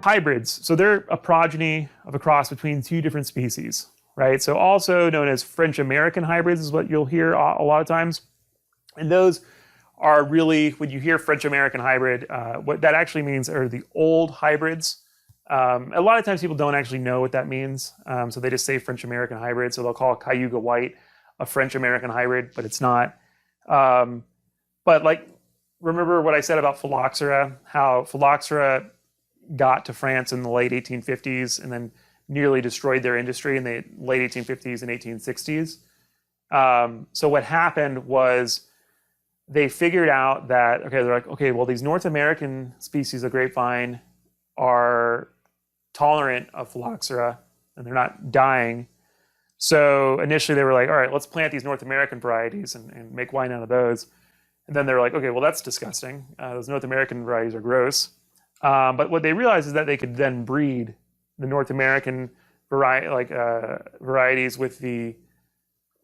hybrids. So they're a progeny of a cross between two different species, right? So also known as French American hybrids is what you'll hear a lot of times. And those are really, when you hear French American hybrid, what that actually means are the old hybrids. A lot of times people don't actually know what that means. So they just say French American hybrid. So they'll call Cayuga White a French American hybrid, but it's not. But like, remember what I said about phylloxera, how phylloxera got to France in the late 1850s and then nearly destroyed their industry in the late 1850s and 1860s. So what happened was they figured out that, okay, they're like, okay, well, these North American species of grapevine are tolerant of phylloxera and they're not dying. So initially they were like, all right, let's plant these North American varieties and make wine out of those. And then they're like, okay, well, that's disgusting. Those North American varieties are gross. But what they realized is that they could then breed the North American varieties with the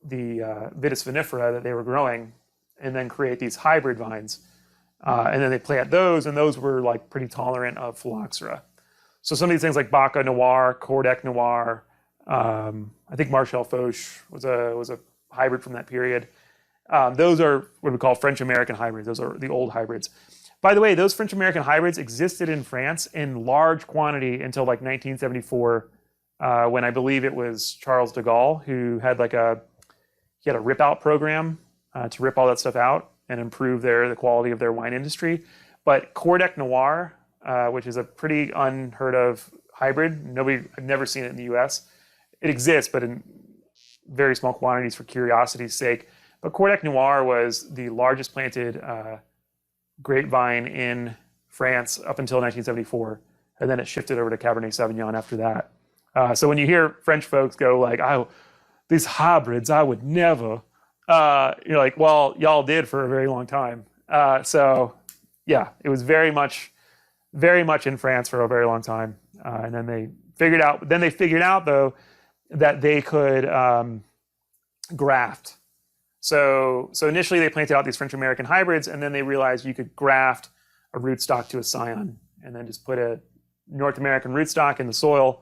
Vitis vinifera that they were growing, and then create these hybrid vines. And then they plant those, and those were like pretty tolerant of phylloxera. So some of these things like Baca Noir, Cordec Noir, I think Marchal Foch was a hybrid from that period. Those are what we call French American hybrids. Those are the old hybrids. By the way, those French American hybrids existed in France in large quantity until like 1974, when I believe it was Charles de Gaulle who had he had a rip out program to rip all that stuff out and improve the quality of their wine industry. But Cordec Noir, which is a pretty unheard of hybrid, I've never seen it in the US. It exists, but in very small quantities for curiosity's sake. But Cordec Noir was the largest planted grapevine in France up until 1974, and then it shifted over to Cabernet Sauvignon after that. So when you hear French folks go like, "Oh, these hybrids, I would never," you're like, "Well, y'all did for a very long time." So yeah, it was very much in France for a very long time, and then they figured out though that they could graft. So initially they planted out these French American hybrids, and then they realized you could graft a rootstock to a scion, and then just put a North American rootstock in the soil,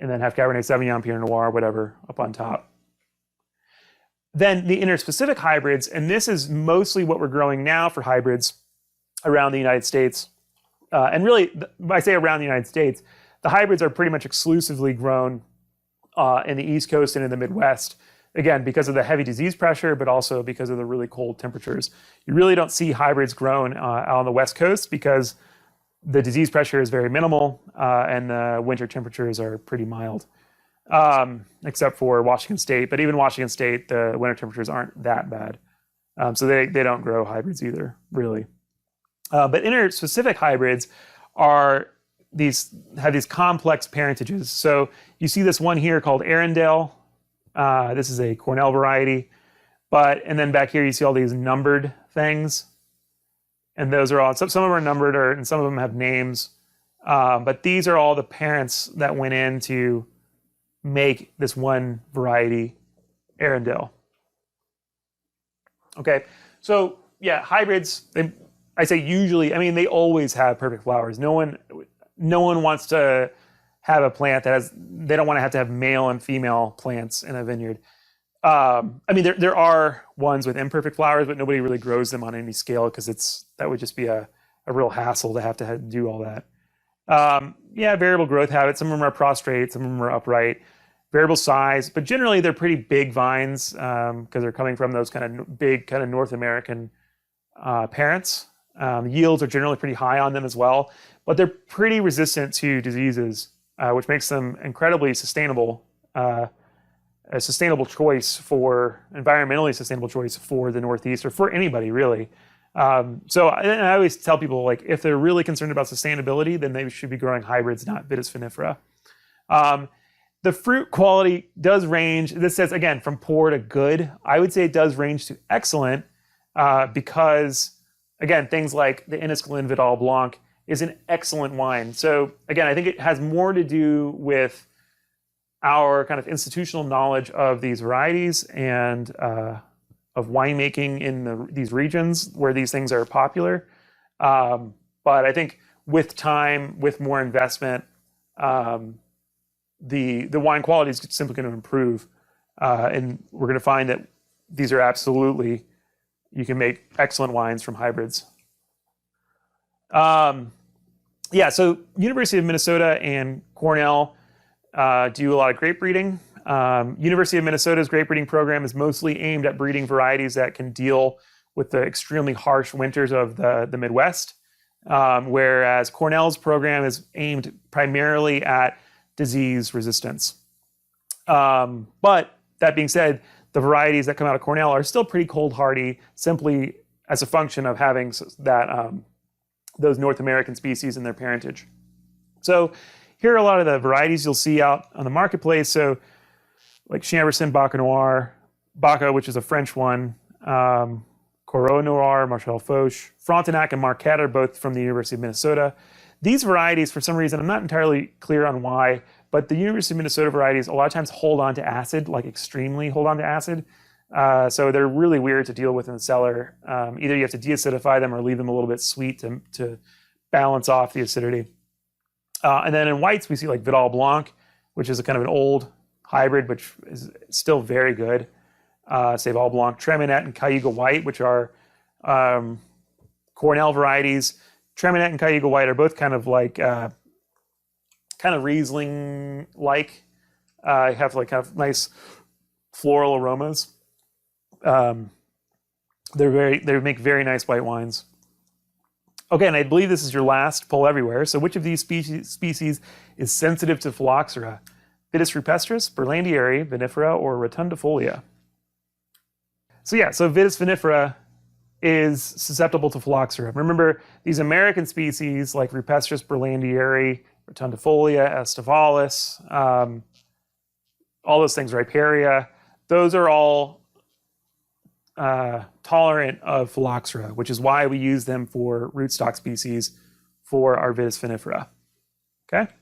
and then have Cabernet Sauvignon, Pinot Noir, whatever, up on top. Then the Innerspecific hybrids, and this is mostly what we're growing now for hybrids around the United States. And really, when I say around the United States, the hybrids are pretty much exclusively grown in the East Coast and in the Midwest. Again, because of the heavy disease pressure, but also because of the really cold temperatures. You really don't see hybrids grown out on the West Coast because the disease pressure is very minimal and the winter temperatures are pretty mild, except for Washington State. But even Washington State, the winter temperatures aren't that bad. So they don't grow hybrids either, really. But Innerspecific hybrids have these complex parentages. So you see this one here called Arundel. This is a Cornell variety, and then back here you see all these numbered things, and those are all, some of them are numbered and some of them have names, but these are all the parents that went in to make this one variety, Arundel. Okay, so yeah, hybrids, I say usually, I mean, they always have perfect flowers. No one wants to have a plant they don't want to have male and female plants in a vineyard. I mean, there are ones with imperfect flowers, but nobody really grows them on any scale because that would just be a real hassle to have to do all that. Yeah, variable growth habits. Some of them are prostrate, some of them are upright. Variable size, but generally they're pretty big vines because they're coming from those kind of big, kind of North American parents. Yields are generally pretty high on them as well, but they're pretty resistant to diseases, which makes them incredibly sustainable, a environmentally sustainable choice for the Northeast or for anybody really. So I always tell people, like, if they're really concerned about sustainability, then they should be growing hybrids, not Vitis vinifera. The fruit quality does range. This says, again, from poor to good. I would say it does range to excellent because, again, things like the Innisglin Vidal Blanc is an excellent wine. So again, I think it has more to do with our kind of institutional knowledge of these varieties and of winemaking in these regions where these things are popular. But I think with time, with more investment, the wine quality is simply going to improve. And we're going to find that these are absolutely, you can make excellent wines from hybrids. Yeah, so University of Minnesota and Cornell do a lot of grape breeding. University of Minnesota's grape breeding program is mostly aimed at breeding varieties that can deal with the extremely harsh winters of the Midwest, whereas Cornell's program is aimed primarily at disease resistance. But that being said, the varieties that come out of Cornell are still pretty cold hardy, simply as a function of having that those North American species in their parentage. So here are a lot of the varieties you'll see out on the marketplace. So like Chambourcin, Baca Noir, Baca, which is a French one, Corot Noir, Marchal Foch, Frontenac, and Marquette are both from the University of Minnesota. These varieties, for some reason, I'm not entirely clear on why, but the University of Minnesota varieties a lot of times hold on to acid, like extremely hold on to acid. So they're really weird to deal with in the cellar. Either you have to deacidify them or leave them a little bit sweet to balance off the acidity. And then in whites, we see like Vidal Blanc, which is a kind of an old hybrid, which is still very good. Saval Blanc, Treminette, and Cayuga White, which are Cornell varieties. Treminette and Cayuga White are both kind of like kind of Riesling-like. Have like kind of nice floral aromas. They make very nice white wines. Okay, and I believe this is your last poll everywhere. So which of these species is sensitive to phylloxera? Vitis rupestris, Berlandieri, vinifera, or rotundifolia? So yeah, so Vitis vinifera is susceptible to phylloxera. Remember, these American species like Rupestris, Berlandieri, rotundifolia, estivalis, all those things, Riparia, those are all tolerant of phylloxera, which is why we use them for rootstock species for our Vitis vinifera. Okay?